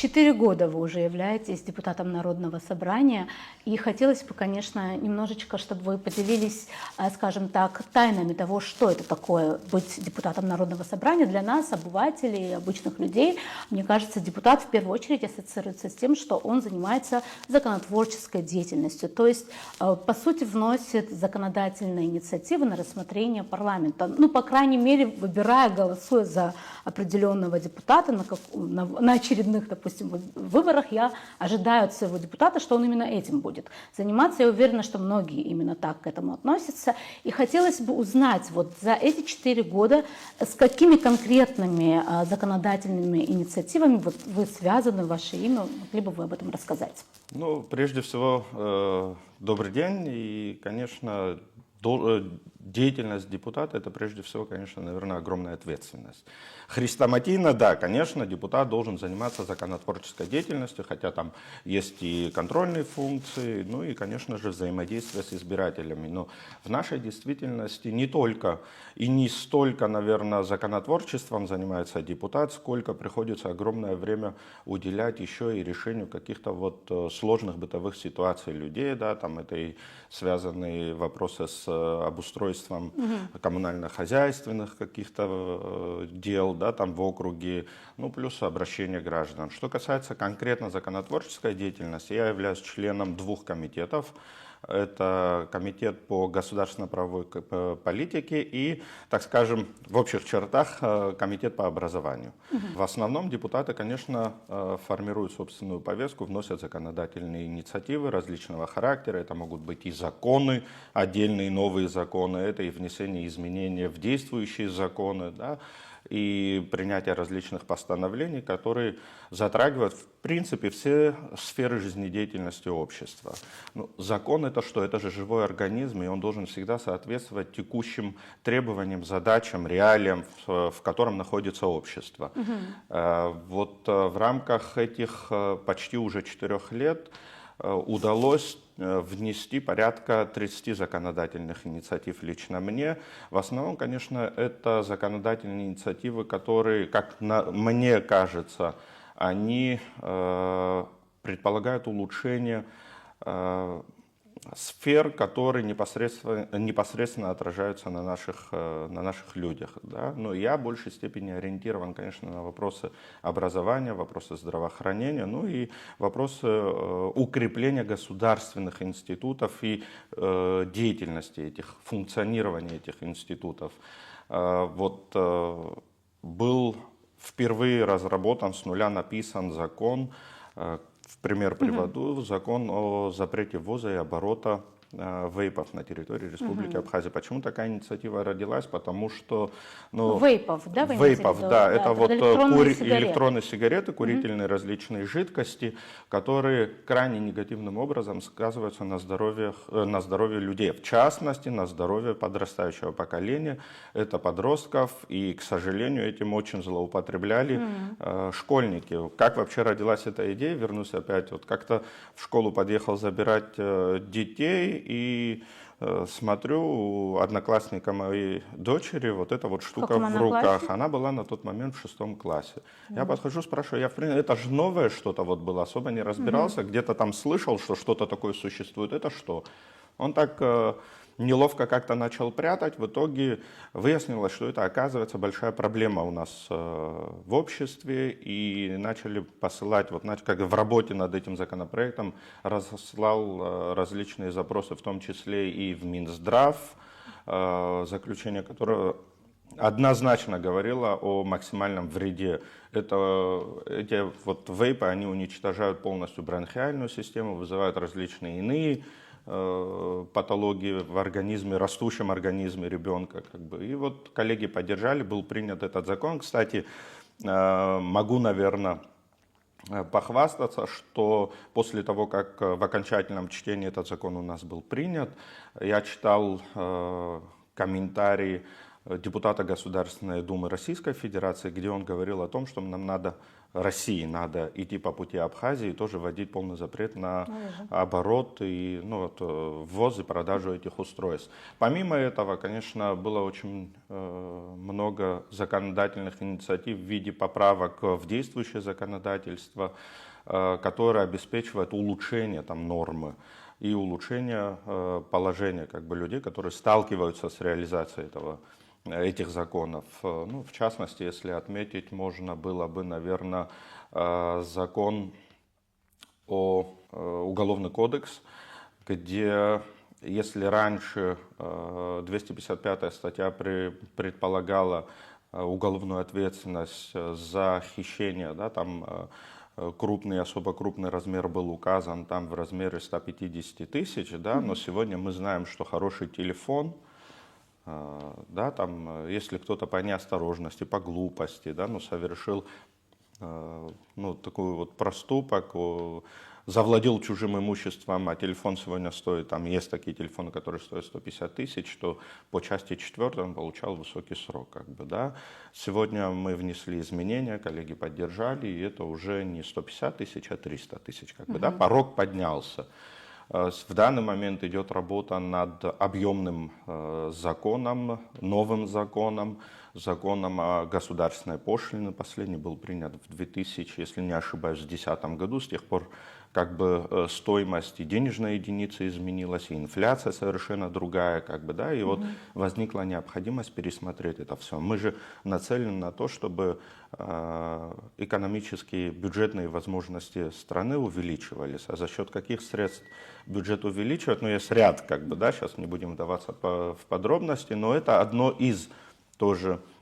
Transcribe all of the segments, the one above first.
4 года вы уже являетесь депутатом Народного собрания, и хотелось бы, конечно, немножечко, чтобы вы поделились, скажем так, тайнами того, что это такое быть депутатом Народного собрания для нас, обывателей, обычных людей. Мне кажется, депутат в первую очередь ассоциируется с тем, что он занимается законотворческой деятельностью, то есть, по сути, вносит законодательные инициативы на рассмотрение парламента, ну, по крайней мере, выбирая, голосуя за определенного депутата на очередных, допустим, выборах, я ожидаю от своего депутата, что он именно этим будет заниматься. Я уверена, что многие именно так к этому относятся. И хотелось бы узнать, вот за эти 4 года, с какими конкретными законодательными инициативами вот вы связаны, ваше имя, могли бы вы об этом рассказать? Ну, прежде всего, добрый день. И, конечно, деятельность депутата – это прежде всего, конечно, наверное, огромная ответственность. Хрестоматийно, да, конечно, депутат должен заниматься законотворческой деятельностью, хотя там есть и контрольные функции, ну и, конечно же, взаимодействие с избирателями. Но в нашей действительности не только и не столько, наверное, законотворчеством занимается депутат, сколько приходится огромное время уделять еще и решению каких-то вот сложных бытовых ситуаций людей, да, там это и связанные вопросы с обустройством коммунально-хозяйственных каких-то дел, да, там в округе, ну, плюс обращение граждан. Что касается конкретно законотворческой деятельности, я являюсь членом 2 комитетов. Это комитет по государственно-правовой политике и, так скажем, в общих чертах комитет по образованию. В основном депутаты, конечно, формируют собственную повестку, вносят законодательные инициативы различного характера. Это могут быть и законы, отдельные новые законы, это и внесение изменений в действующие законы, да, и принятие различных постановлений, которые затрагивают, в принципе, все сферы жизнедеятельности общества. Ну, закон – это что? Это же живой организм, и он должен всегда соответствовать текущим требованиям, задачам, реалиям, в котором находится общество. Вот в рамках этих почти уже 4 лет удалось внести порядка 30 законодательных инициатив лично мне. В основном, конечно, это законодательные инициативы, которые, как мне кажется, они предполагают улучшение сфер, которые непосредственно отражаются на наших людях. Да? Но я в большей степени ориентирован, конечно, на вопросы образования, вопросы здравоохранения, ну и вопросы укрепления государственных институтов и деятельности функционирования этих институтов. Вот был впервые разработан, с нуля написан закон, в пример приведу, закон о запрете ввоза и оборота вейпов на территории Республики Абхазия. Почему такая инициатива родилась? Потому что... Ну, вейпов, да? Вы вейпов, да. Это вот электронные сигареты, курительные различные жидкости, которые крайне негативным образом сказываются на здоровье людей. В частности, на здоровье подрастающего поколения. Это подростков. И, к сожалению, этим очень злоупотребляли школьники. Как вообще родилась эта идея? Вернусь опять. Вот как-то в школу подъехал забирать детей, и смотрю, у одноклассника моей дочери вот эта вот штука в руках. Она была на тот момент в 6 классе. Я подхожу, спрашиваю, это же новое что-то вот было, особо не разбирался, где-то там слышал, что что-то такое существует. Это что? Он так неловко как-то начал прятать. В итоге выяснилось, что это, оказывается, большая проблема у нас в обществе. И начали посылать, вот как в работе над этим законопроектом, разослал различные запросы, в том числе и в Минздрав, заключение которого однозначно говорило о максимальном вреде. Эти вот вейпы, они уничтожают полностью бронхиальную систему, вызывают различные иные патологии в организме, растущем организме ребенка. И вот коллеги поддержали, был принят этот закон. Кстати, могу, наверное, похвастаться, что после того, как в окончательном чтении этот закон у нас был принят, я читал комментарии депутата Государственной Думы Российской Федерации, где он говорил о том, что нам надо, России надо идти по пути Абхазии и тоже вводить полный запрет на оборот и ввоз и продажу этих устройств. Помимо этого, конечно, было очень много законодательных инициатив в виде поправок в действующее законодательство, которое обеспечивает улучшение нормы и улучшение положения людей, которые сталкиваются с реализацией этих законов. В частности, если отметить, можно было бы, наверное, закон о Уголовный кодекс, где, если раньше 255-я статья предполагала уголовную ответственность за хищение, крупный, особо крупный размер был указан там в размере 150 тысяч, но сегодня мы знаем, что хороший телефон, если кто-то по неосторожности, по глупости, совершил такой проступок, завладел чужим имуществом, а телефон сегодня стоит, есть такие телефоны, которые стоят 150 тысяч, то по части 4 он получал высокий срок. Сегодня мы внесли изменения, коллеги поддержали, и это уже не 150 тысяч, а 300 тысяч. Порог поднялся. В данный момент идет работа над объемным законом, новым законом о государственной пошлине. Последний был принят в 2000, если не ошибаюсь, в 2010 году. С тех пор стоимость и денежной единицы изменилась, и инфляция совершенно другая, и вот возникла необходимость пересмотреть это все. Мы же нацелены на то, чтобы экономические, бюджетные возможности страны увеличивались. А за счет каких средств бюджет увеличивать? Есть ряд, сейчас не будем вдаваться в подробности, но это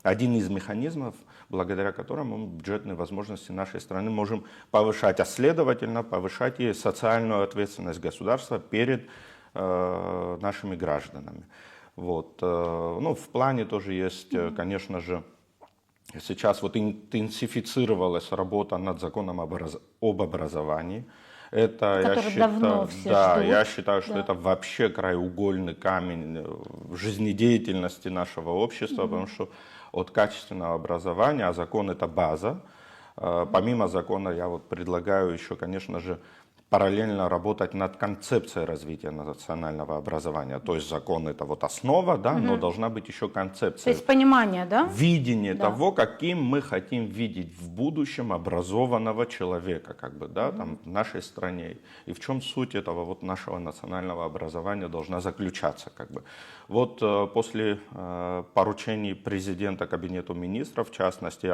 один из механизмов, благодаря которому мы бюджетные возможности нашей страны можем повышать, а следовательно повышать и социальную ответственность государства перед нашими гражданами. В плане тоже есть, конечно же, сейчас интенсифицировалась работа над законом об образовании. Это, я считаю, что это вообще краеугольный камень в жизнедеятельности нашего общества, потому что от качественного образования, а закон это база, помимо закона я предлагаю еще, конечно же, параллельно работать над концепцией развития национального образования. То есть закон это основа, но должна быть еще концепция. То есть понимание, видение того, каким мы хотим видеть в будущем образованного человека, в нашей стране. И в чем суть этого нашего национального образования должна заключаться. После поручений президента Кабинету министров, в частности,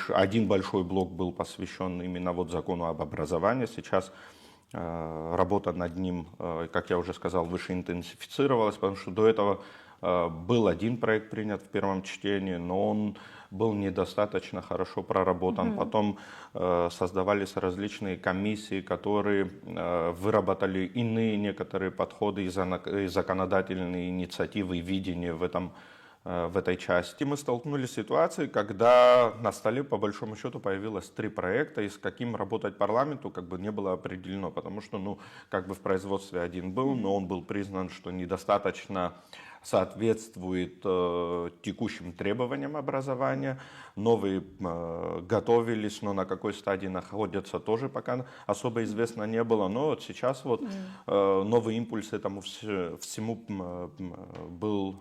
один большой блок был посвящен именно закону об образовании. Сейчас работа над ним, как я уже сказал, выше интенсифицировалась, потому что до этого был один проект принят в первом чтении, но он был недостаточно хорошо проработан. Потом создавались различные комиссии, которые выработали иные некоторые подходы и законодательные инициативы и видения в этой части. Мы столкнулись с ситуацией, когда на столе по большому счету появилось 3 проекта, и с каким работать парламенту не было определено, потому что в производстве один был, но он был признан, что недостаточно соответствует текущим требованиям образования. Новые готовились, но на какой стадии находятся, тоже пока особо известно не было. Но сейчас новый импульс этому всему был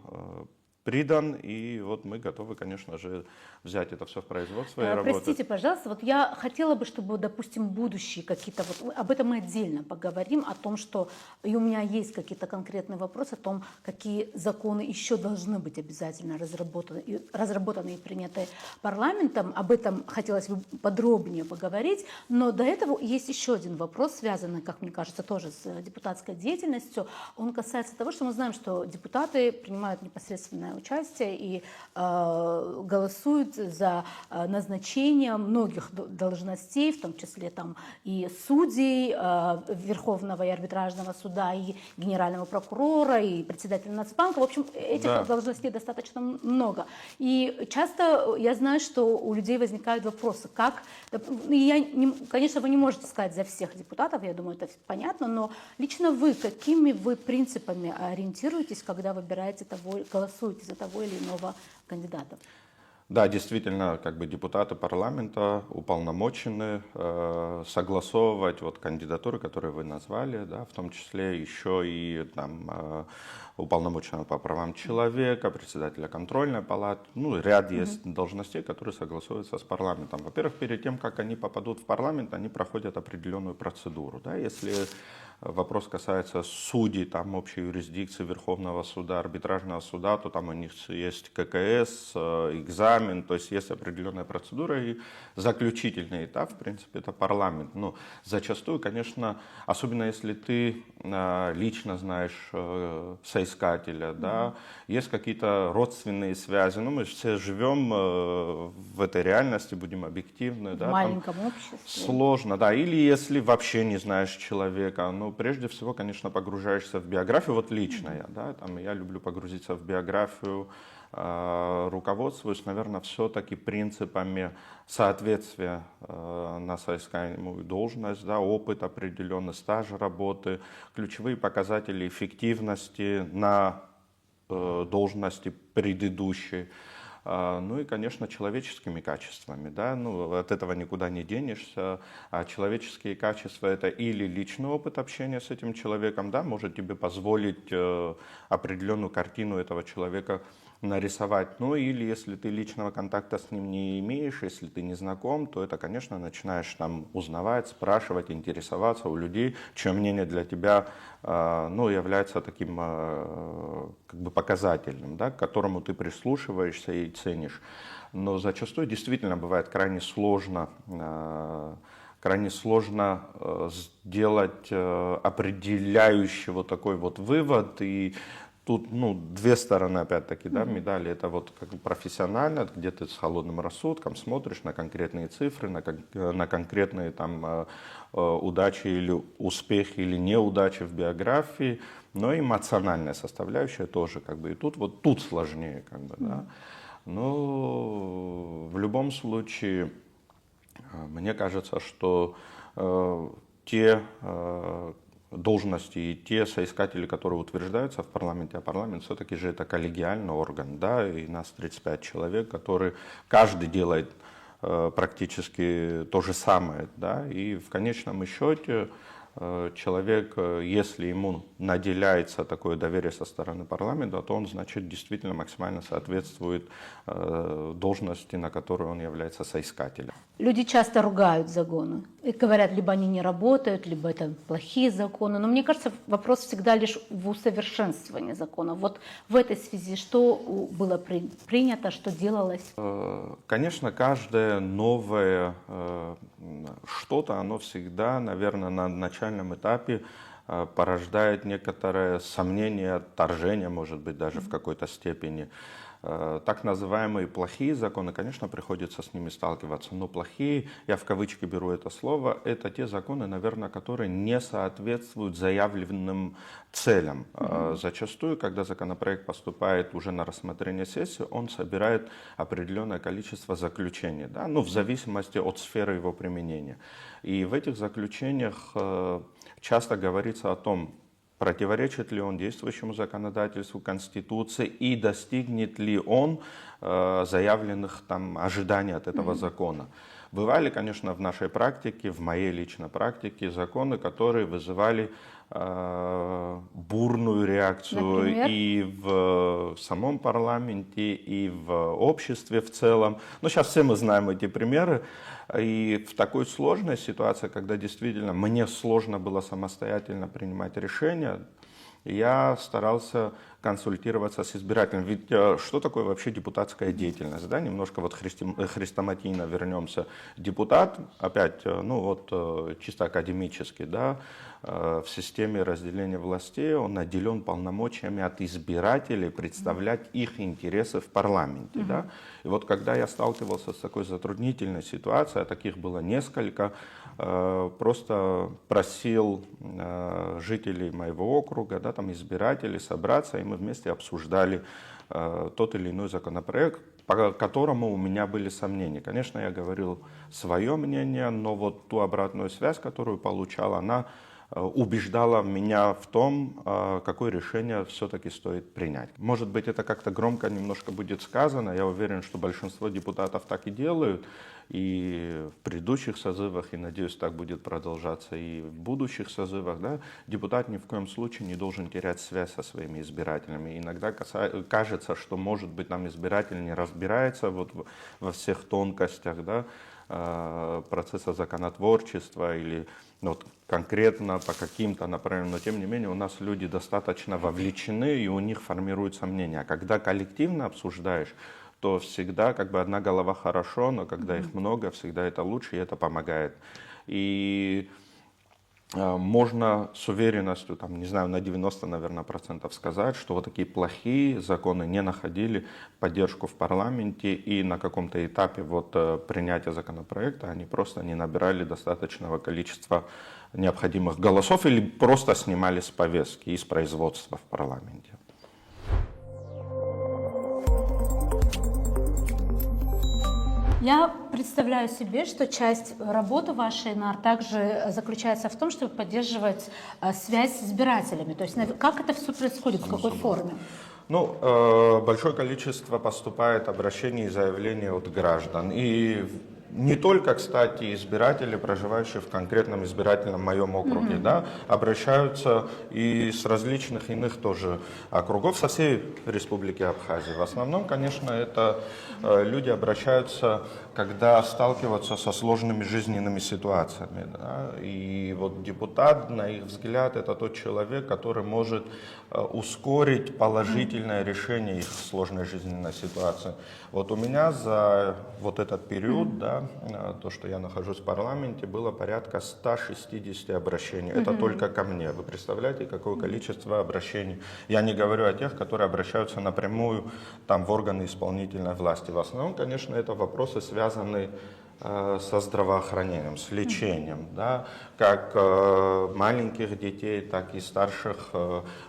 придан, и мы готовы, конечно же, взять это все в производство и работать. Простите, пожалуйста, я хотела бы, чтобы, допустим, будущие какие-то, об этом мы отдельно поговорим, о том, что, и у меня есть какие-то конкретные вопросы о том, какие законы еще должны быть обязательно разработаны и приняты парламентом. Об этом хотелось бы подробнее поговорить, но до этого есть еще один вопрос, связанный, как мне кажется, тоже с депутатской деятельностью. Он касается того, что мы знаем, что депутаты принимают непосредственное активное участие и голосуют за назначение многих должностей, в том числе там и судей Верховного и арбитражного суда, и генерального прокурора, и председателя Нацбанка. В общем, этих должностей достаточно много. И часто я знаю, что у людей возникают вопросы, как... Конечно, вы не можете сказать за всех депутатов, я думаю, это понятно, но лично вы, какими вы принципами ориентируетесь, когда выбираете голосуете за того или иного кандидата? Да, действительно, как бы депутаты парламента уполномочены согласовывать вот кандидатуры, которые вы назвали, да, в том числе еще и там, уполномоченного по правам человека, председателя контрольной палаты. Ну, ряд есть должностей, которые согласуются с парламентом. Во-первых, перед тем, как они попадут в парламент, они проходят определенную процедуру. Да. Если вопрос касается судей, там, общей юрисдикции, Верховного суда, арбитражного суда, то там у них есть ККС, экзамен, то есть есть определенная процедура, и заключительный этап, в принципе, это парламент. Но зачастую, конечно, особенно если ты лично знаешь соискателя, да, есть какие-то родственные связи, ну, мы же все живем в этой реальности, будем объективны. Да, в маленьком обществе. Сложно, да, или если вообще не знаешь человека, ну, прежде всего, конечно, погружаешься в биографию, вот лично я, да, там, я люблю погрузиться в биографию, руководствуюсь, наверное, все-таки принципами соответствия на соискаемую должность, да, опыт определенный, стаж работы, ключевые показатели эффективности на должности предыдущей. Ну и, конечно, человеческими качествами, да, ну, от этого никуда не денешься, а человеческие качества — это или личный опыт общения с этим человеком, да, может тебе позволить определенную картину этого человека нарисовать, ну или если ты личного контакта с ним не имеешь, если ты не знаком, то это, конечно, начинаешь там узнавать, спрашивать, интересоваться у людей, чье мнение для тебя, ну, является таким как бы показательным, да, к которому ты прислушиваешься и ценишь. Но зачастую действительно бывает крайне сложно сделать определяющий вот такой вот вывод. И тут, ну, две стороны, опять-таки, да, медали. Это вот как бы профессионально, где ты с холодным рассудком смотришь на конкретные цифры, на конкретные там удачи или успехи или неудачи в биографии, но и эмоциональная составляющая тоже, как бы, и тут сложнее, как бы, да. Но в любом случае, мне кажется, что те должности и те соискатели, которые утверждаются в парламенте, а парламент все-таки же это коллегиальный орган, да, и нас 35 человек, которые каждый делает практически то же самое, да, и в конечном счете человек, если ему наделяется такое доверие со стороны парламента, то он, значит, действительно максимально соответствует должности, на которую он является соискателем. Люди часто ругают законы и говорят, либо они не работают, либо это плохие законы. Но мне кажется, вопрос всегда лишь в усовершенствовании законов. Вот в этой связи что было принято, что делалось? Конечно, каждое новое что-то, оно всегда, наверное, на начальном этапе порождает некоторое сомнение, отторжение, может быть, даже в какой-то степени. Так называемые плохие законы, конечно, приходится с ними сталкиваться, но плохие, я в кавычки беру это слово, это те законы, наверное, которые не соответствуют заявленным целям. Зачастую, когда законопроект поступает уже на рассмотрение сессии, он собирает определенное количество заключений, да, ну, в зависимости от сферы его применения. И в этих заключениях часто говорится о том, противоречит ли он действующему законодательству, Конституции и достигнет ли он заявленных там ожиданий от этого закона. Бывали, конечно, в нашей практике, в моей личной практике, законы, которые вызывали бурную реакцию, например? И в самом парламенте, и в обществе в целом. Но сейчас все мы знаем эти примеры. И в такой сложной ситуации, когда действительно мне сложно было самостоятельно принимать решения, я старался консультироваться с избирателем. Ведь что такое вообще депутатская деятельность? Да? Немножко вот хрестоматийно вернемся. Депутат, опять, ну вот чисто академически, да, в системе разделения властей он наделен полномочиями от избирателей представлять их интересы в парламенте. Да? И вот когда я сталкивался с такой затруднительной ситуацией, а таких было несколько, просто просил жителей моего округа, да, там избирателей собраться, и мы вместе обсуждали тот или иной законопроект, по которому у меня были сомнения. Конечно, я говорил свое мнение, но вот ту обратную связь, которую получал, она убеждала меня в том, какое решение все-таки стоит принять. Может быть, это как-то громко немножко будет сказано, я уверен, что большинство депутатов так и делают, и в предыдущих созывах, и, надеюсь, так будет продолжаться и в будущих созывах, да, депутат ни в коем случае не должен терять связь со своими избирателями. Иногда кажется, что, может быть, нам избиратель не разбирается вот во всех тонкостях, да, процесса законотворчества или вот, конкретно по каким-то направлениям, но тем не менее у нас люди достаточно вовлечены и у них формируются мнения. А когда коллективно обсуждаешь, то всегда как бы одна голова хорошо, но когда их много, всегда это лучше и это помогает. И можно с уверенностью, там, не знаю, на 90, наверное, процентов сказать, что вот такие плохие законы не находили поддержку в парламенте, и на каком-то этапе вот принятия законопроекта они просто не набирали достаточного количества необходимых голосов или просто снимали с повестки из производства в парламенте. Я представляю себе, что часть работы вашей, также заключается в том, чтобы поддерживать связь с избирателями. То есть как это все происходит, в какой форме? Ну, большое количество поступает обращений и заявлений от граждан. И не только, кстати, избиратели, проживающие в конкретном избирательном моем округе, да, обращаются и с различных иных тоже округов, со всей Республики Абхазия. В основном, конечно, это люди обращаются, когда сталкиваются со сложными жизненными ситуациями. Да, и вот депутат, на их взгляд, это тот человек, который может ускорить положительное решение их сложной жизненной ситуации. Вот у меня за вот этот период, да, то, что я нахожусь в парламенте, было порядка 160 обращений. Это только ко мне. Вы представляете, какое количество обращений? Я не говорю о тех, которые обращаются напрямую там, в органы исполнительной власти. В основном, конечно, это вопросы, связанные со здравоохранением, с лечением, да, как маленьких детей, так и старших,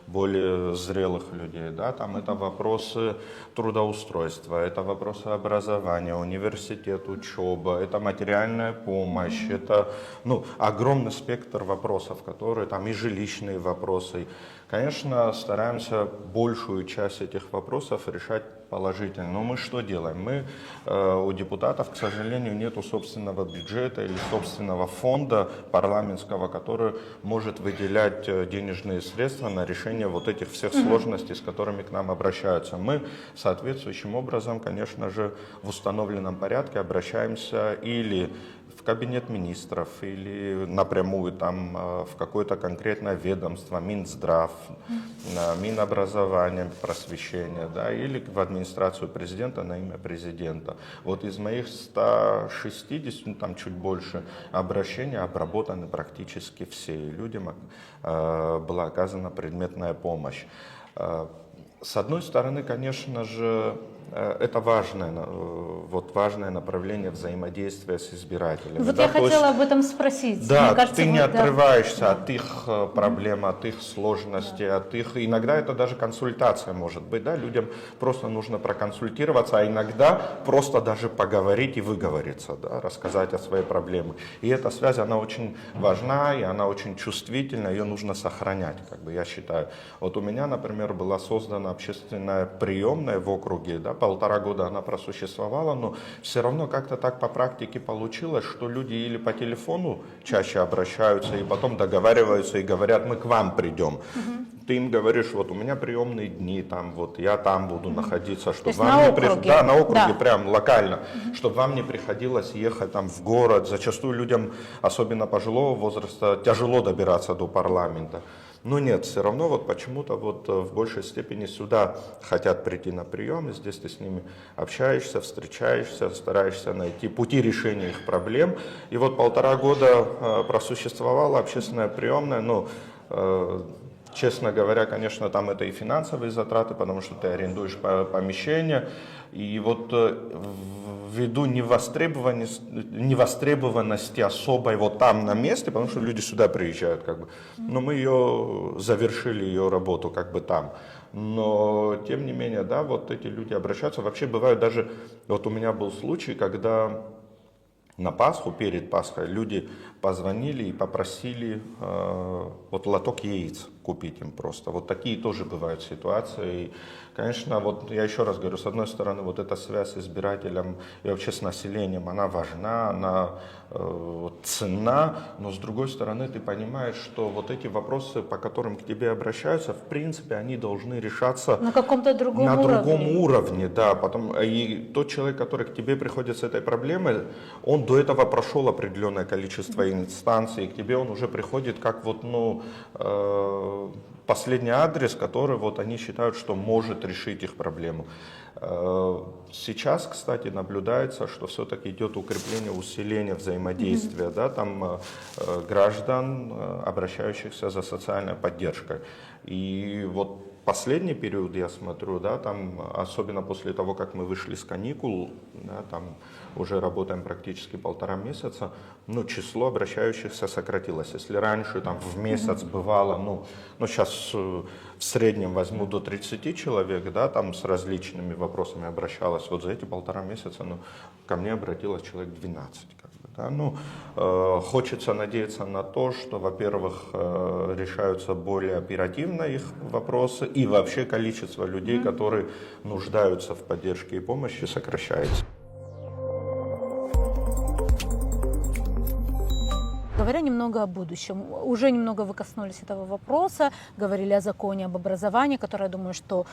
более зрелых людей. Да, там это вопросы трудоустройства, это вопросы образования, университет, учеба, это материальная помощь, это огромный спектр вопросов, которые там и жилищные вопросы. Конечно, стараемся большую часть этих вопросов решать положительно. Но мы что делаем? Мы, у депутатов, к сожалению, нету собственного бюджета или собственного фонда парламентского, который может выделять денежные средства на решение вот этих всех сложностей, с которыми к нам обращаются. Мы соответствующим образом, конечно же, в установленном порядке обращаемся или в кабинет министров, или напрямую там в какое-то конкретное ведомство, Минздрав, Минобразование, просвещение, да, или в администрацию президента на имя президента. Вот из моих 160, там чуть больше, обращений обработаны практически все, и людям была оказана предметная помощь. С одной стороны, конечно же, это важное направление взаимодействия с избирателями. Вот я хотела об этом спросить. Да, мне кажется, ты не отрываешься от их проблем, от их сложностей, от их... Иногда это даже консультация может быть, да, людям просто нужно проконсультироваться, а иногда просто даже поговорить и выговориться, да, рассказать о своей проблеме. И эта связь, она очень важна, и она очень чувствительна, ее нужно сохранять, как бы я считаю. Вот у меня, например, была создана общественная приемная в округе, да, 1,5 года она просуществовала, но все равно как-то так по практике получилось, что люди или по телефону чаще обращаются, и потом договариваются и говорят, мы к вам придем. Ты им говоришь, вот у меня приемные дни, там, вот я там буду находиться, чтобы вам на округе. Да, на округе, да. Прям локально, чтобы вам не приходилось ехать там в город. Зачастую людям, особенно пожилого возраста, тяжело добираться до парламента. Но нет, все равно вот почему-то вот в большей степени сюда хотят прийти на прием, и здесь ты с ними общаешься, встречаешься, стараешься найти пути решения их проблем. И вот 1,5 года просуществовала общественная приемная, ну, честно говоря, конечно, там это и финансовые затраты, потому что ты арендуешь помещение. И вот ввиду невостребованности особой вот там на месте, потому что люди сюда приезжают, как бы, но мы ее завершили, ее работу как бы там. Но, тем не менее, да, вот эти люди обращаются. Вообще бывают даже, вот у меня был случай, когда на Пасху, перед Пасхой, люди позвонили и попросили вот лоток яиц купить им просто. Вот такие тоже бывают ситуации. И, конечно, вот я еще раз говорю, с одной стороны, вот эта связь с избирателем и вообще с населением, она важна, она ценна, но с другой стороны, ты понимаешь, что вот эти вопросы, по которым к тебе обращаются, в принципе, они должны решаться на каком-то другом другом уровне, да. И тот человек, который к тебе приходит с этой проблемой, он до этого прошел определенное количество инстанций, и к тебе он уже приходит как вот, ну, последний адрес, который вот они считают, что может решить их проблему. Сейчас, кстати, наблюдается, что все-таки идет укрепление, усиление взаимодействия, да, там граждан, обращающихся за социальной поддержкой. И вот последний период, я смотрю, да, там, особенно после того, как мы вышли с каникул, да, там уже работаем практически 1,5 месяца, ну, число обращающихся сократилось. Если раньше там в месяц бывало, ну сейчас в среднем возьму до 30 человек, да, там с различными вопросами обращалось, вот за эти 1,5 месяца, ну, ко мне обратилось человек 12. Да, ну, хочется надеяться на то, что, во-первых, решаются более оперативно их вопросы, и вообще количество людей, которые нуждаются в поддержке и помощи, сокращается. Говоря немного о будущем, уже немного вы коснулись этого вопроса, говорили о законе об образовании, который, я думаю, что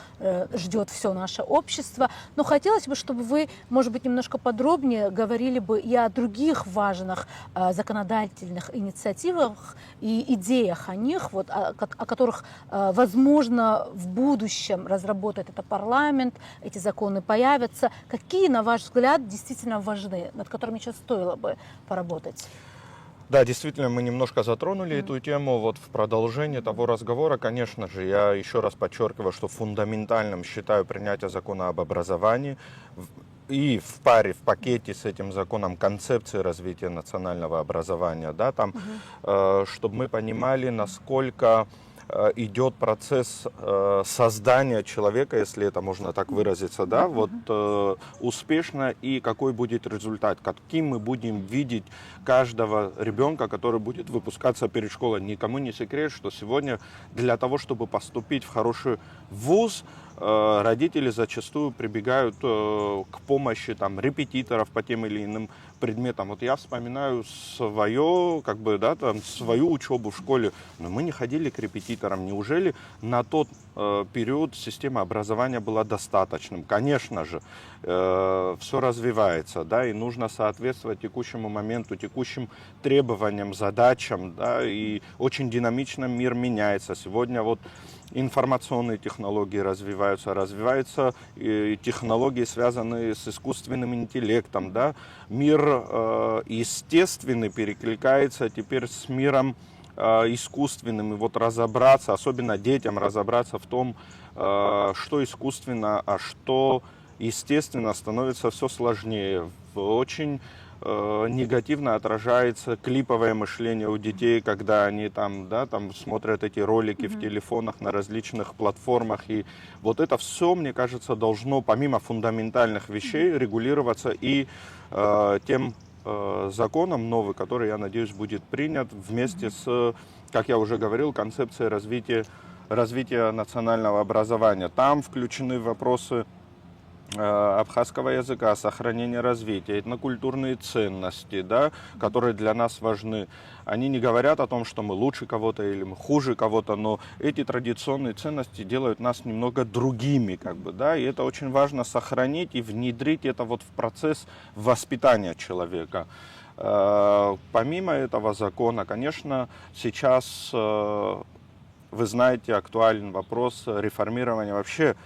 ждет все наше общество. Но хотелось бы, чтобы вы, может быть, немножко подробнее говорили бы и о других важных законодательных инициативах и идеях о них, вот, о которых, возможно, в будущем разработает это парламент, эти законы появятся. Какие, на ваш взгляд, действительно важны, над которыми сейчас стоило бы поработать? Да, действительно, мы немножко затронули эту тему. Вот в продолжение того разговора, конечно же, я еще раз подчеркиваю, что фундаментальным считаю принятие закона об образовании и в паре, в пакете с этим законом концепции развития национального образования, да, там, чтобы мы понимали, насколько идет процесс создания человека, если это можно так выразиться, да, вот успешно, и какой будет результат, каким мы будем видеть каждого ребенка, который будет выпускаться перед школой. Никому не секрет, что сегодня для того, чтобы поступить в хороший вуз, родители зачастую прибегают к помощи там, репетиторов по тем или иным предметам. Вот я вспоминаю свою учебу в школе, но мы не ходили к репетиторам. Неужели на тот период система образования была достаточным? Конечно же, все развивается, да, и нужно соответствовать текущему моменту, текущим требованиям, задачам, да, и очень динамично мир меняется. Сегодня вот информационные технологии развиваются технологии, связанные с искусственным интеллектом, да. Мир естественный перекликается теперь с миром искусственным, и вот разобраться, особенно детям разобраться в том, что искусственно, а что естественно, становится все сложнее. Очень негативно отражается клиповое мышление у детей, когда они там смотрят эти ролики в телефонах на различных платформах. И вот это все, мне кажется, должно, помимо фундаментальных вещей, регулироваться и тем законом новый, который, я надеюсь, будет принят вместе с, как я уже говорил, концепцией развития национального образования. Там включены вопросы абхазского языка, сохранения развития, этнокультурные ценности, да, которые для нас важны. Они не говорят о том, что мы лучше кого-то или мы хуже кого-то, но эти традиционные ценности делают нас немного другими, как бы, да, и это очень важно сохранить и внедрить это вот в процесс воспитания человека. Помимо этого закона, конечно, сейчас вы знаете, актуален вопрос реформирования вообще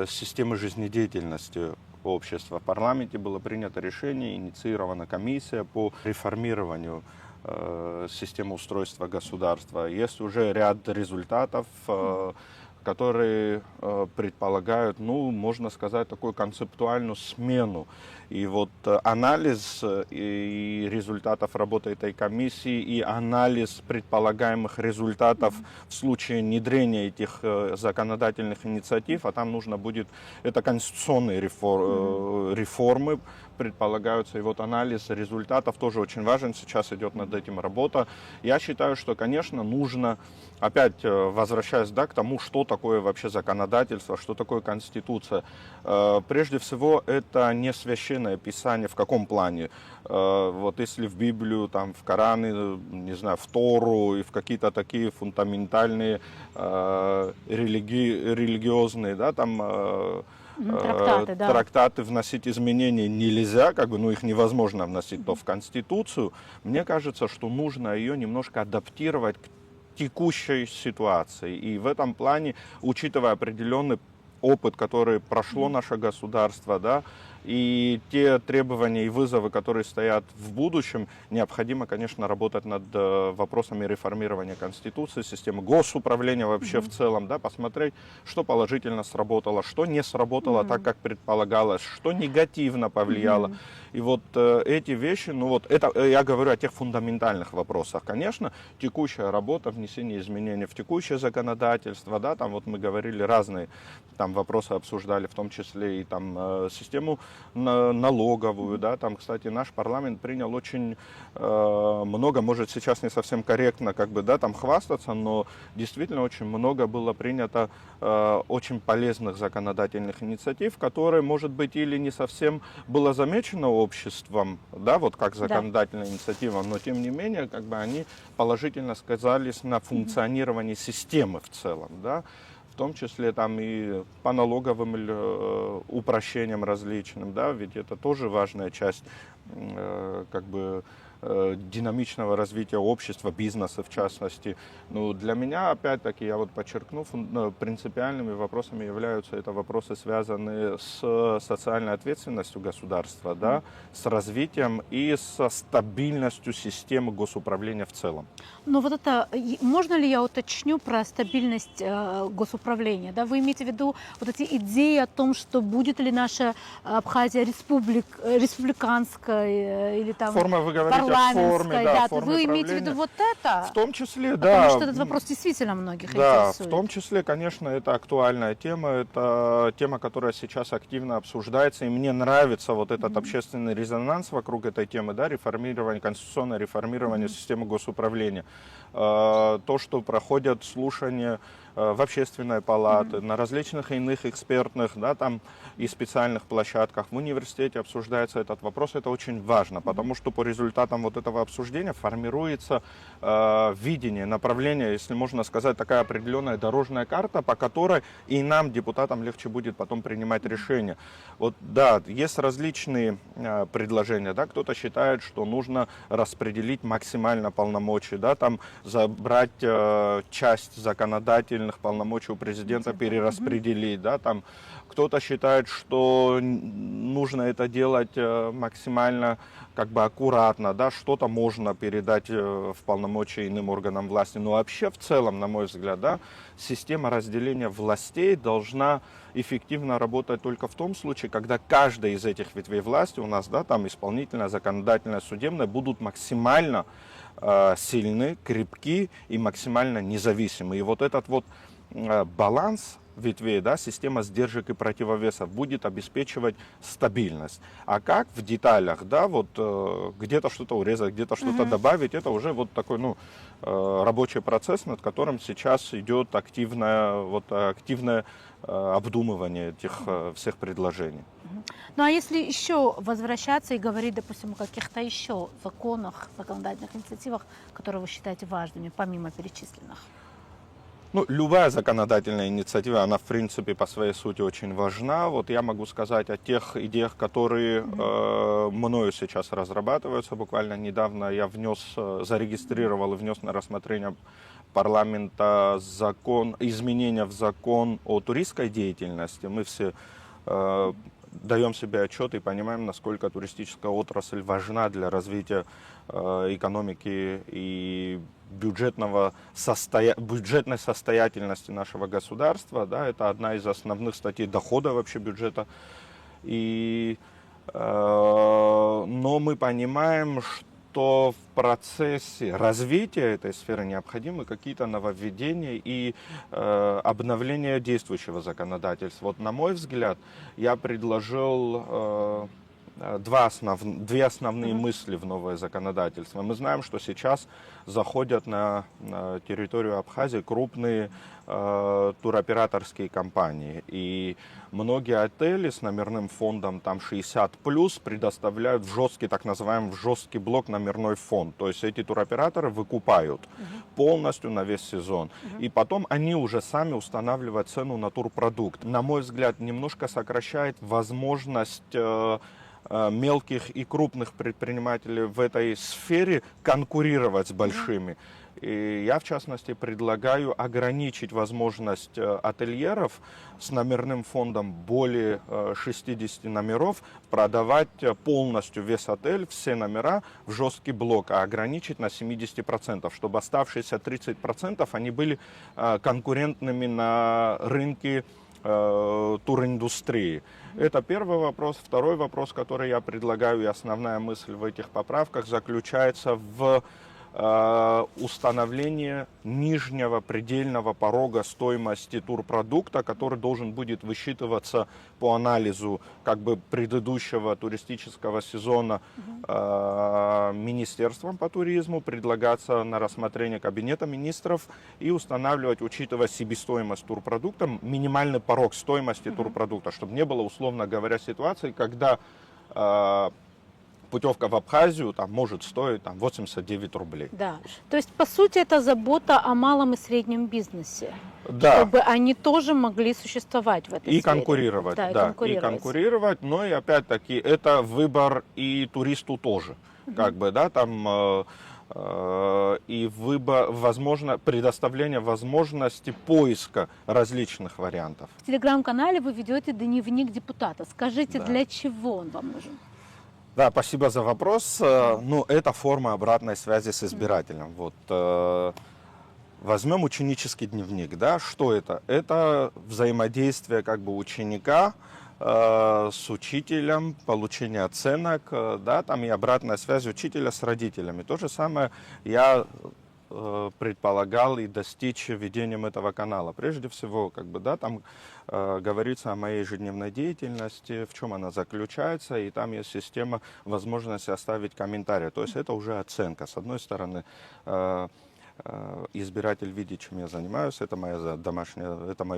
системы жизнедеятельности общества. В парламенте было принято решение, инициирована комиссия по реформированию системы устройства государства. Есть уже ряд результатов, которые предполагают, ну, можно сказать, такую концептуальную смену. И вот анализ и результатов работы этой комиссии, и анализ предполагаемых результатов в случае внедрения этих законодательных инициатив, а там нужно будет, это конституционные реформы предполагаются, и вот анализ результатов тоже очень важен, сейчас идет над этим работа. Я считаю, что, конечно, нужно, опять возвращаясь, да, к тому, что такое вообще законодательство, что такое конституция. Прежде всего, это не священное писание. В каком плане? Вот если в Библию, там, в Кораны, не знаю, в Тору и в какие-то такие фундаментальные религиозные, да, там трактаты вносить изменения нельзя, как бы, ну, их невозможно вносить, то в Конституцию. Мне кажется, что нужно ее немножко адаптировать к текущей ситуации. И в этом плане, учитывая определенный опыт, который прошло наше государство, да, и те требования и вызовы, которые стоят в будущем, необходимо, конечно, работать над вопросами реформирования Конституции, системы госуправления вообще в целом, да, посмотреть, что положительно сработало, что не сработало так, как предполагалось, что негативно повлияло. И вот эти вещи, ну вот это я говорю о тех фундаментальных вопросах. Конечно, текущая работа, внесение изменений в текущее законодательство, да, там вот мы говорили разные там вопросы обсуждали, в том числе и там систему налоговую, да, там, кстати, наш парламент принял очень много, может, сейчас не совсем корректно, как бы, да, там хвастаться, но действительно очень много было принято очень полезных законодательных инициатив, которые, может быть, или не совсем было замечено обществом, да, вот как законодательная инициатива, но тем не менее, как бы они положительно сказались на функционировании системы в целом, да. В том числе там и по налоговым упрощениям различным, да, ведь это тоже важная часть как бы динамичного развития общества, бизнеса в частности. Ну, для меня, опять-таки, я вот подчеркну, принципиальными вопросами являются это вопросы, связанные с социальной ответственностью государства, да, с развитием и со стабильностью системы госуправления в целом. Но вот это, можно ли я уточню про стабильность госуправления? Да? Вы имеете в виду вот эти идеи о том, что будет ли наша Абхазия республиканской или там парламентской? Да, вы имеете в виду вот это? В том числе, да. Потому что этот вопрос действительно многих интересует. Да, в том числе, конечно, это актуальная тема. Это тема, которая сейчас активно обсуждается. И мне нравится вот этот общественный резонанс вокруг этой темы, да, реформирование, конституционное реформирование системы госуправления. То, что проходят слушания в общественной палате, на различных иных экспертных, да, там и специальных площадках, в университете обсуждается этот вопрос. Это очень важно, потому что по результатам вот этого обсуждения формируется видение, направление, если можно сказать, такая определенная дорожная карта, по которой и нам, депутатам, легче будет потом принимать решения. Вот, да, есть различные предложения, да, кто-то считает, что нужно распределить максимально полномочий, да, там забрать часть законодательных полномочий у президента, перераспределить, да, там кто-то считает, что нужно это делать максимально как бы аккуратно, да, что-то можно передать в полномочия иным органам власти, но вообще в целом, на мой взгляд, да, система разделения властей должна эффективно работать только в том случае, когда каждая из этих ветвей власти у нас, да, там исполнительная, законодательная, судебная, будут максимально сильны, крепки и максимально независимы. И вот этот вот баланс ветвей, да, система сдержек и противовесов будет обеспечивать стабильность. А как в деталях, да, вот где-то что-то урезать, где-то что-то добавить, это уже вот такой, ну, рабочий процесс, над которым сейчас идет активное обдумывание этих всех предложений. Ну а если еще возвращаться и говорить, допустим, о каких-то еще законах, законодательных инициативах, которые вы считаете важными, помимо перечисленных? Ну, любая законодательная инициатива, она, в принципе, по своей сути очень важна. Вот я могу сказать о тех идеях, которые мною сейчас разрабатываются. Буквально недавно я зарегистрировал и внес на рассмотрение парламента изменения в закон о туристской деятельности. Мы все даем себе отчет и понимаем, насколько туристическая отрасль важна для развития экономики и бюджетной состоятельности нашего государства. Да, это одна из основных статей дохода вообще бюджета. Но мы понимаем, что в процессе развития этой сферы необходимы какие-то нововведения и обновление действующего законодательства. Вот, на мой взгляд, я предложил две основные мысли в новое законодательство. Мы знаем, что сейчас заходят на территорию Абхазии крупные туроператорские компании. И многие отели с номерным фондом там 60+, предоставляют в жесткий, так называемый жесткий блок номерной фонд. То есть эти туроператоры выкупают полностью на весь сезон. И потом они уже сами устанавливают цену на турпродукт. На мой взгляд, немножко сокращает возможность мелких и крупных предпринимателей в этой сфере конкурировать с большими. И я, в частности, предлагаю ограничить возможность ательеров с номерным фондом более 60 номеров продавать полностью весь отель, все номера в жесткий блок, а ограничить на 70%, чтобы оставшиеся 30% они были конкурентными на рынке туриндустрии. Это первый вопрос. Второй вопрос, который я предлагаю, и основная мысль в этих поправках заключается в установлении нижнего предельного порога стоимости турпродукта, который должен будет высчитываться по анализу предыдущего туристического сезона Министерством по туризму, предлагаться на рассмотрение Кабинета министров и устанавливать, учитывая себестоимость турпродукта, минимальный порог стоимости турпродукта, чтобы не было, условно говоря, ситуации, когда путевка в Абхазию может стоить 89 рублей. Да, то есть, по сути, это забота о малом и среднем бизнесе. Да. Чтобы они тоже могли существовать в этой сфере. Конкурировать, да, и конкурировать, но и опять-таки это выбор и туристу тоже. И выбор, предоставление возможности поиска различных вариантов. В телеграм-канале вы ведете дневник депутата. Скажите, для чего он вам нужен? Да, спасибо за вопрос. Это форма обратной связи с избирателем. Возьмем ученический дневник. Да? Что это? Это взаимодействие ученика с учителем, получение оценок, да, и обратная связь учителя с родителями. То же самое я предполагал и достичь ведением этого канала. Прежде всего, говорится о моей ежедневной деятельности, в чем она заключается, и там есть система возможности оставить комментарий. То есть это уже оценка. С одной стороны, избиратель видит, чем я занимаюсь, это мое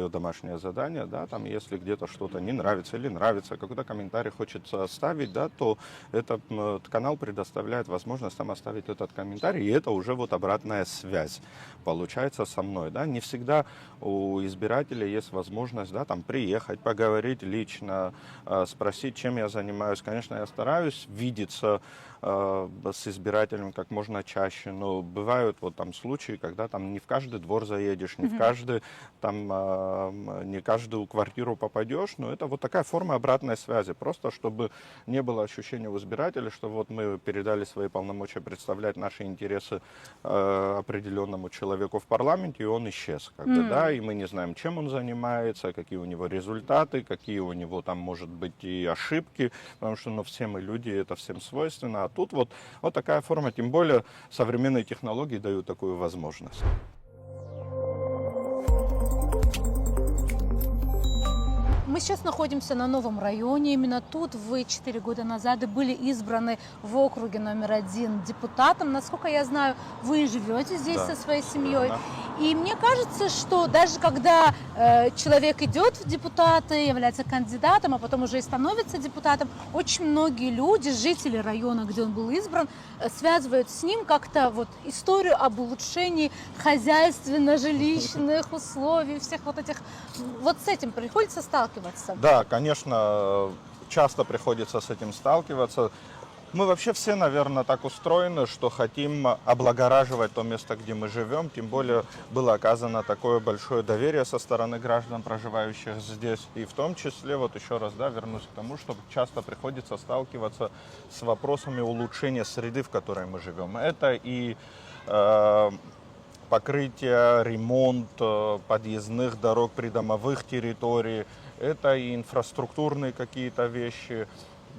домашнее задание, да, если где-то что-то не нравится или нравится, какой-то комментарий хочется оставить, да, то этот канал предоставляет возможность там оставить этот комментарий, и это уже обратная связь получается со мной, да. Не всегда у избирателя есть возможность, да, приехать, поговорить лично, спросить, чем я занимаюсь. Конечно, я стараюсь видеться с избирателем как можно чаще, но бывают случаи, когда не в каждый двор заедешь, не в каждую квартиру попадешь, но это такая форма обратной связи, просто чтобы не было ощущения у избирателя, что мы передали свои полномочия представлять наши интересы определенному человеку в парламенте, и он исчез, да, и мы не знаем, чем он занимается, какие у него результаты, какие у него может быть и ошибки, потому что все мы люди, это всем свойственно. А тут такая форма, тем более современные технологии дают такую возможность. Мы сейчас находимся на новом районе. Именно тут вы 4 года назад были избраны в округе номер 1 депутатом. Насколько я знаю, вы живете здесь со своей семьей. И мне кажется, что даже когда человек идет в депутаты, является кандидатом, а потом уже и становится депутатом, очень многие люди, жители района, где он был избран, связывают с ним как-то вот историю об улучшении хозяйственно-жилищных условий, всех вот этих. Вот с этим приходится сталкиваться. Да, конечно, часто приходится с этим сталкиваться. Мы вообще все, наверное, так устроены, что хотим облагораживать то место, где мы живем. Тем более было оказано такое большое доверие со стороны граждан, проживающих здесь. И в том числе, вот еще раз, да, вернусь к тому, что часто приходится сталкиваться с вопросами улучшения среды, в которой мы живем. Это и покрытие, ремонт подъездных дорог, придомовых территорий, это и инфраструктурные какие-то вещи,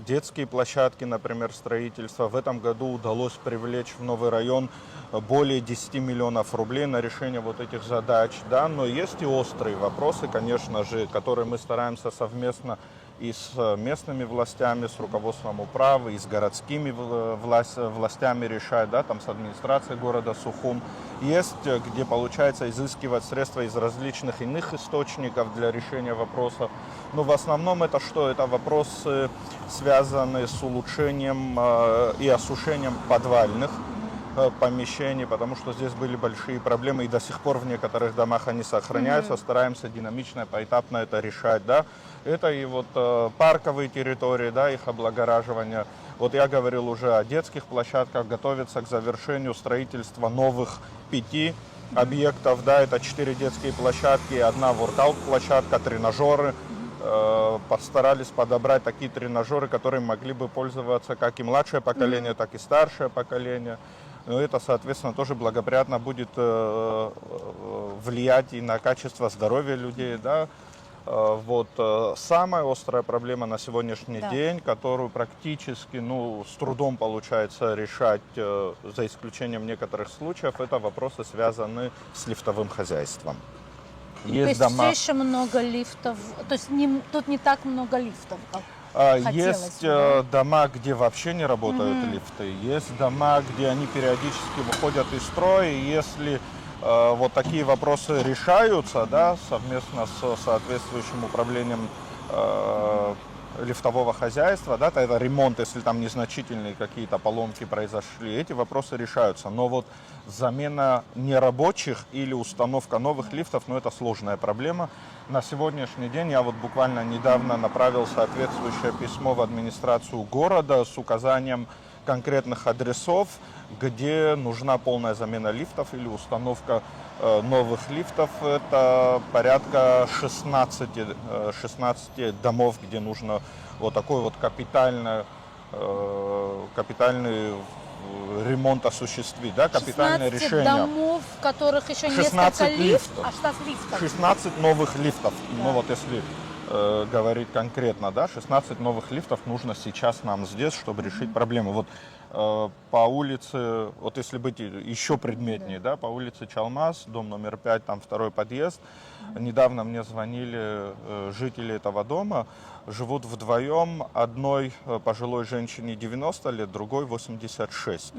детские площадки, например, строительство. В этом году удалось привлечь в новый район более 10 миллионов рублей на решение вот этих задач. Да? Но есть и острые вопросы, конечно же, которые мы стараемся совместно и с местными властями, с руководством управы, и с городскими властями решать, да, там с администрацией города Сухум. Есть, где получается изыскивать средства из различных иных источников для решения вопросов. Но в основном это что? Это вопросы, связанные с улучшением и осушением подвальных помещений, потому что здесь были большие проблемы, и до сих пор в некоторых домах они сохраняются. Стараемся динамично, поэтапно это решать, да. Это и вот парковые территории, да, их облагораживание. Вот я говорил уже о детских площадках, готовится к завершению строительства новых 5 объектов, да, это 4 детские площадки, 1 воркаут-площадка, тренажеры. Постарались подобрать такие тренажеры, которые могли бы пользоваться как и младшее поколение, так и старшее поколение. Но это, соответственно, тоже благоприятно будет влиять и на качество здоровья людей, да. Вот самая острая проблема на сегодняшний день, которую практически, с трудом получается решать, за исключением некоторых случаев, это вопросы, связанные с лифтовым хозяйством. Есть дома... все еще много лифтов, то есть тут не так много лифтов, как есть дома, где вообще не работают лифты, есть дома, где они периодически выходят из строя, и если вот такие вопросы решаются, да, совместно с соответствующим управлением лифтового хозяйства, да, это ремонт, если там незначительные какие-то поломки произошли, эти вопросы решаются. Но вот замена нерабочих или установка новых лифтов, это сложная проблема. На сегодняшний день я вот буквально недавно направил соответствующее письмо в администрацию города с указанием конкретных адресов, где нужна полная замена лифтов или установка новых лифтов. Это порядка 16 домов, где нужно вот такой вот капитальный ремонт осуществить, да, капитальное решение. 16 домов, в которых еще 16 несколько лифтов. 16 лифтов. 16 новых лифтов. Да. Вот если говорить конкретно, да, 16 новых лифтов нужно сейчас нам здесь, чтобы решить проблему. Вот по улице, вот если быть еще предметнее, да, по улице Чалмаз, дом номер 5, там 2-й подъезд. Недавно мне звонили жители этого дома, живут вдвоем, одной пожилой женщине 90 лет, другой 86.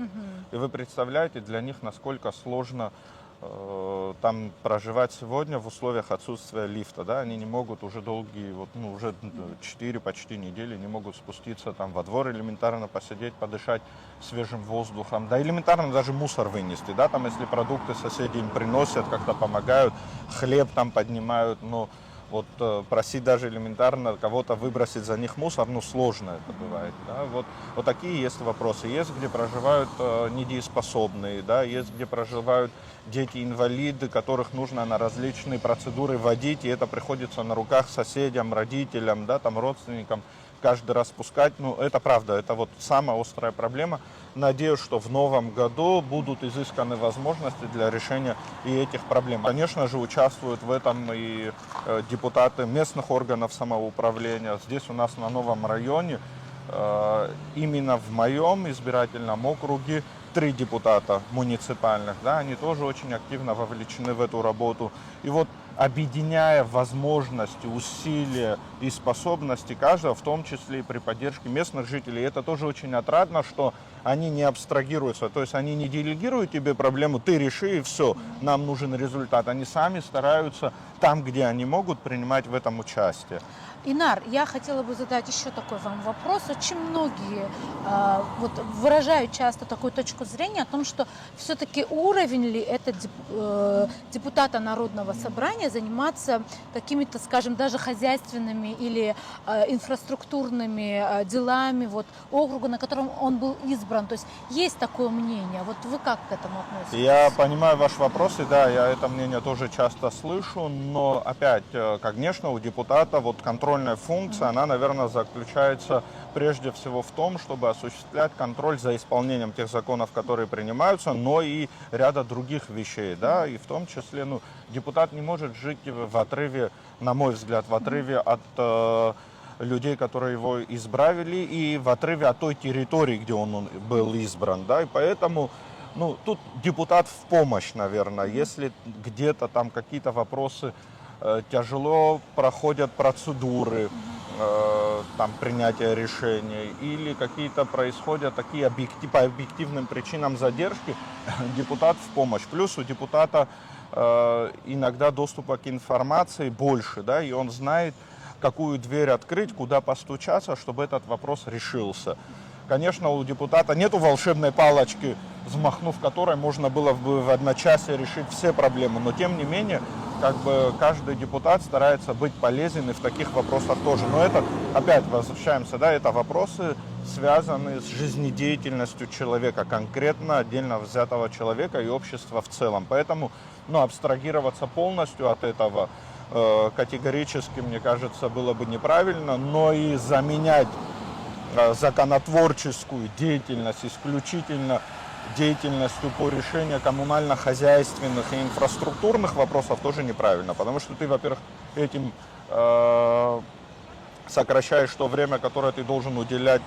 И вы представляете, для них насколько сложно там проживать сегодня в условиях отсутствия лифта, да, они не могут уже долгие, уже 4 почти недели не могут спуститься там во двор, элементарно посидеть, подышать свежим воздухом, да, элементарно даже мусор вынести, да, там если продукты соседи им приносят, как-то помогают, хлеб там поднимают, но вот просить даже элементарно кого-то выбросить за них мусор, сложно это бывает, да, вот такие есть вопросы. Есть, где проживают недееспособные, да, есть, где проживают дети-инвалиды, которых нужно на различные процедуры водить, и это приходится на руках соседям, родителям, да, там, родственникам каждый раз пускать. Это правда, это вот самая острая проблема. Надеюсь, что в новом году будут изысканы возможности для решения и этих проблем. Конечно же, участвуют в этом и депутаты местных органов самоуправления. Здесь у нас на новом районе, именно в моем избирательном округе, 3 депутата муниципальных, да, они тоже очень активно вовлечены в эту работу. И вот объединяя возможности, усилия и способности каждого, в том числе и при поддержке местных жителей. И это тоже очень отрадно, что они не абстрагируются, то есть они не делегируют тебе проблему, ты реши и все, нам нужен результат. Они сами стараются там, где они могут, принимать в этом участие. Инар, я хотела бы задать еще такой вам вопрос. Очень многие вот выражают часто такую точку зрения о том, что все-таки уровень ли это депутата Народного собрания заниматься какими-то, скажем, даже хозяйственными или инфраструктурными делами вот, округа, на котором он был избран. То есть есть такое мнение. Вот вы как к этому относитесь? Я понимаю ваш вопрос, и да, я это мнение тоже часто слышу, но опять, конечно, у депутата вот контрольная функция, она, наверное, заключается прежде всего в том, чтобы осуществлять контроль за исполнением тех законов, которые принимаются, но и ряда других вещей, да, и в том числе, ну, депутат не может жить в отрыве, на мой взгляд, в отрыве от людей, которые его избрали, и в отрыве от той территории, где он был избран, да, и поэтому, ну, тут депутат в помощь, наверное, если где-то там какие-то вопросы тяжело проходят процедуры там, принятия решений, или какие-то происходят такие по объективным причинам задержки, депутат в помощь. Плюс у депутата иногда доступа к информации больше, да, и он знает, какую дверь открыть, куда постучаться, чтобы этот вопрос решился. Конечно, у депутата нету волшебной палочки, взмахнув которой можно было бы в одночасье решить все проблемы, но тем не менее, как бы каждый депутат старается быть полезен и в таких вопросах тоже. Но это, опять возвращаемся, да, это вопросы, связанные с жизнедеятельностью человека, конкретно отдельно взятого человека и общества в целом. Поэтому, ну, абстрагироваться полностью от этого категорически, мне кажется, было бы неправильно, но и заменять законотворческую деятельность исключительно деятельностью по решению коммунально-хозяйственных и инфраструктурных вопросов тоже неправильно, потому что ты, во-первых, этим сокращаешь то время, которое ты должен уделять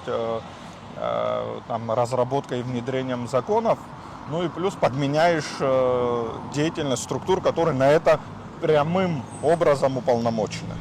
там, разработкой и внедрением законов, ну и плюс подменяешь деятельность структур, которые на это прямым образом уполномочены.